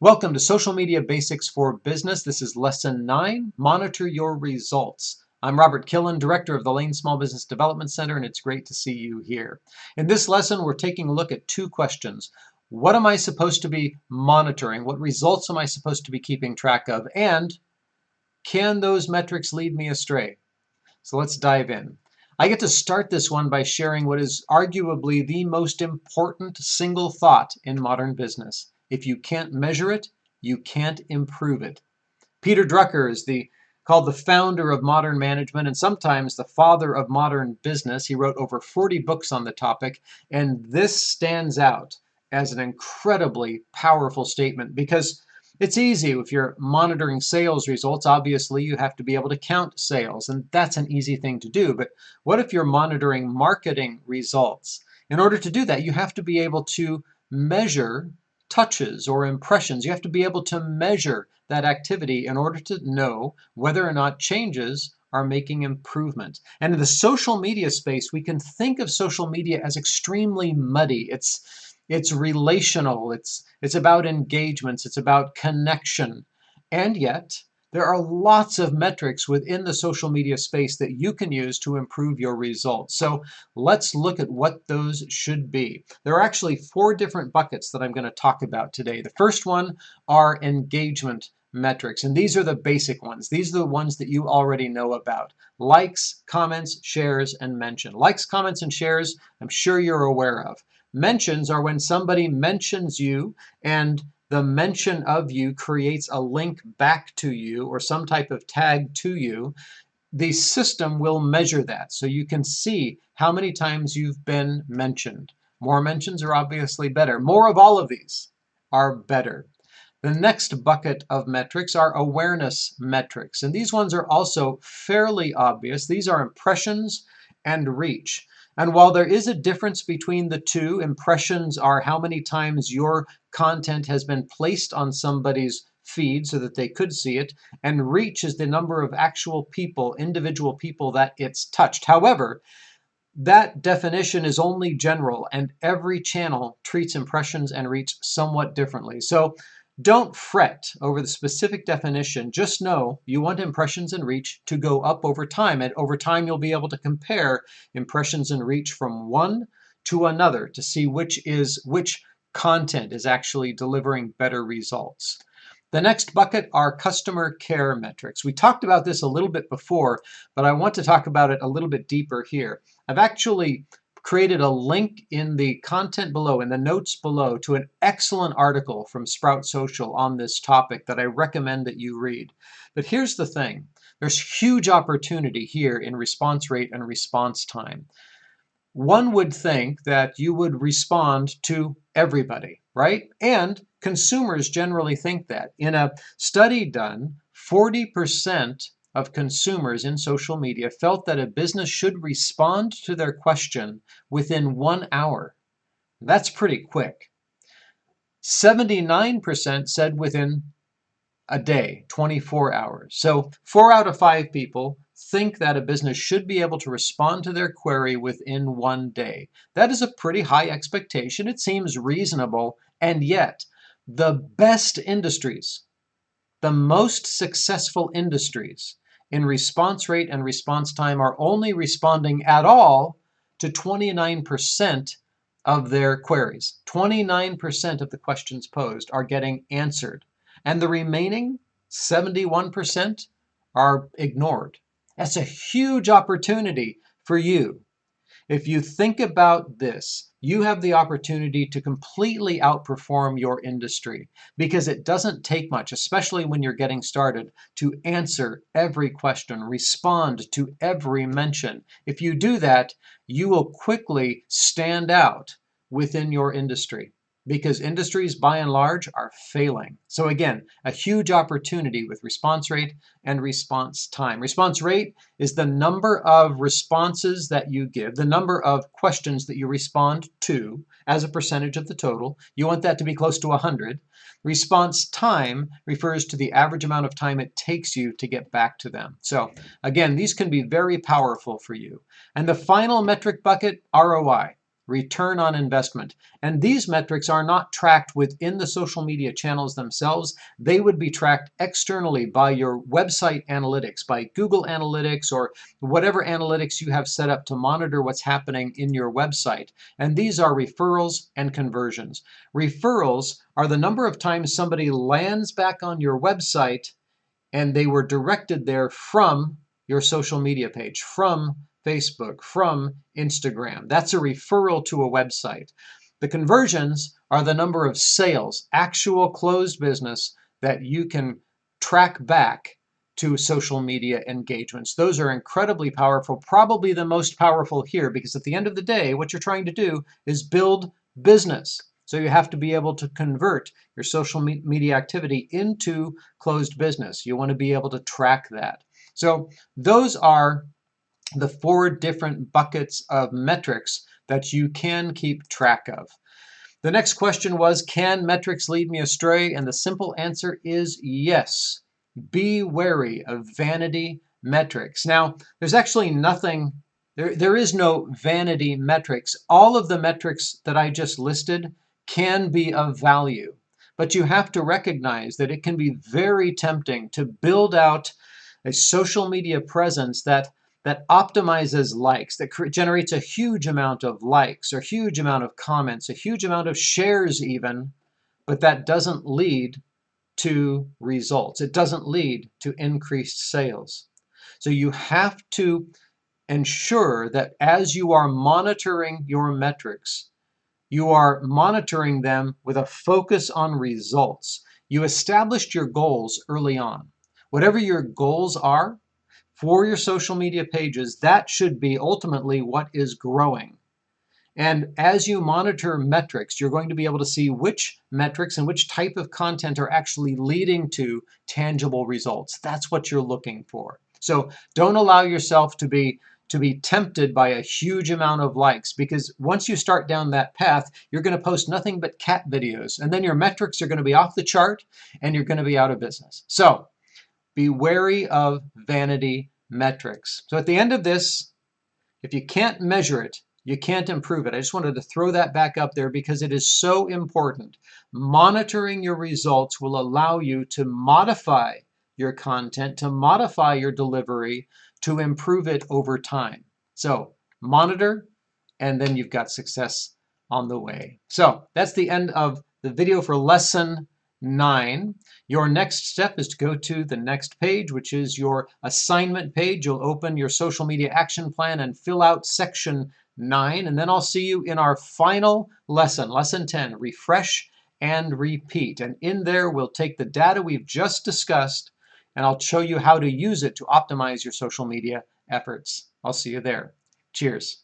Welcome to Social Media Basics for Business. This is Lesson 9, Monitor Your Results. I'm Robert Killen, Director of the Lane Small Business Development Center, and it's great to see you here. In this lesson, we're taking a look at two questions. What am I supposed to be monitoring? What results am I supposed to be keeping track of? And can those metrics lead me astray? So let's dive in. I get to start this one by sharing what is arguably the most important single thought in modern business. If you can't measure it, you can't improve it. Peter Drucker is called the founder of modern management and sometimes the father of modern business. He wrote over 40 books on the topic, and this stands out as an incredibly powerful statement because it's easy if you're monitoring sales results. Obviously, you have to be able to count sales, and that's an easy thing to do. But what if you're monitoring marketing results? In order to do that, you have to be able to measure touches or impressions. You have to be able to measure that activity in order to know whether or not changes are making improvement. And in the social media space, we can think of social media as extremely muddy. It's relational, it's about engagements, it's about connection. And yet, there are lots of metrics within the social media space that you can use to improve your results. So let's look at what those should be. There are actually 4 different buckets that I'm going to talk about today. The first one are engagement metrics, and these are the basic ones. These are the ones that you already know about. Likes, comments, shares, and mention. Likes, comments, and shares, I'm sure you're aware of. Mentions are when somebody mentions you and the mention of you creates a link back to you or some type of tag to you. The system will measure that so you can see how many times you've been mentioned. More mentions are obviously better. More of all of these are better. The next bucket of metrics are awareness metrics, and these ones are also fairly obvious. These are impressions and reach. And while there is a difference between the two, impressions are how many times your content has been placed on somebody's feed so that they could see it, and reach is the number of actual people, individual people that it's touched. However, that definition is only general, and every channel treats impressions and reach somewhat differently. So don't fret over the specific definition. Just know you want impressions and reach to go up over time. And over time, you'll be able to compare impressions and reach from one to another to see which content is actually delivering better results. The next bucket are customer care metrics. We talked about this a little bit before, but I want to talk about it a little bit deeper here. I've actually created a link in the content below, in the notes below, to an excellent article from Sprout Social on this topic that I recommend that you read. But here's the thing. There's huge opportunity here in response rate and response time. One would think that you would respond to everybody, right? And consumers generally think that. In a study done, 40% of consumers in social media felt that a business should respond to their question within 1 hour. That's pretty quick. 79% said within a day, 24 hours. So 4 out of 5 people think that a business should be able to respond to their query within 1 day. That is a pretty high expectation. It seems reasonable, and yet the best industries, the most successful industries in response rate and response time are only responding at all to 29% of their queries. 29% of the questions posed are getting answered, and the remaining 71% are ignored. That's a huge opportunity for you. If you think about this, you have the opportunity to completely outperform your industry because it doesn't take much, especially when you're getting started, to answer every question, respond to every mention. If you do that, you will quickly stand out within your industry because industries by and large are failing. So again, a huge opportunity with response rate and response time. Response rate is the number of responses that you give, the number of questions that you respond to as a percentage of the total. You want that to be close to 100. Response time refers to the average amount of time it takes you to get back to them. So again, these can be very powerful for you. And the final metric bucket, ROI. return on investment. And these metrics are not tracked within the social media channels themselves. They would be tracked externally by your website analytics, by Google Analytics, or whatever analytics you have set up to monitor what's happening in your website. And these are referrals and conversions. Referrals are the number of times somebody lands back on your website and they were directed there from your social media page, from Facebook, from Instagram. That's a referral to a website. The conversions are the number of sales, actual closed business that you can track back to social media engagements. Those are incredibly powerful, probably the most powerful here, because at the end of the day, what you're trying to do is build business. So you have to be able to convert your social media activity into closed business. You want to be able to track that. So those are the 4 different buckets of metrics that you can keep track of. The next question was, can metrics lead me astray? And the simple answer is yes. Be wary of vanity metrics. Now, there's actually nothing, there is no vanity metrics. All of the metrics that I just listed can be of value, but you have to recognize that it can be very tempting to build out a social media presence that optimizes likes, that generates a huge amount of likes, or huge amount of comments, a huge amount of shares even, but that doesn't lead to results. It doesn't lead to increased sales. So you have to ensure that as you are monitoring your metrics, you are monitoring them with a focus on results. You established your goals early on. Whatever your goals are for your social media pages, that should be ultimately what is growing. And as you monitor metrics, you're going to be able to see which metrics and which type of content are actually leading to tangible results. That's what you're looking for. So don't allow yourself to be tempted by a huge amount of likes, because once you start down that path, you're going to post nothing but cat videos, and then your metrics are going to be off the chart and you're going to be out of business. So be wary of vanity metrics. So at the end of this, if you can't measure it, you can't improve it. I just wanted to throw that back up there because it is so important. Monitoring your results will allow you to modify your content, to modify your delivery, to improve it over time. So monitor, and then you've got success on the way. So that's the end of the video for lesson 9. Your next step is to go to the next page, which is your assignment page. You'll open your social media action plan and fill out section 9, and then I'll see you in our final lesson, lesson 10, refresh and repeat. And in there, we'll take the data we've just discussed, and I'll show you how to use it to optimize your social media efforts. I'll see you there. Cheers.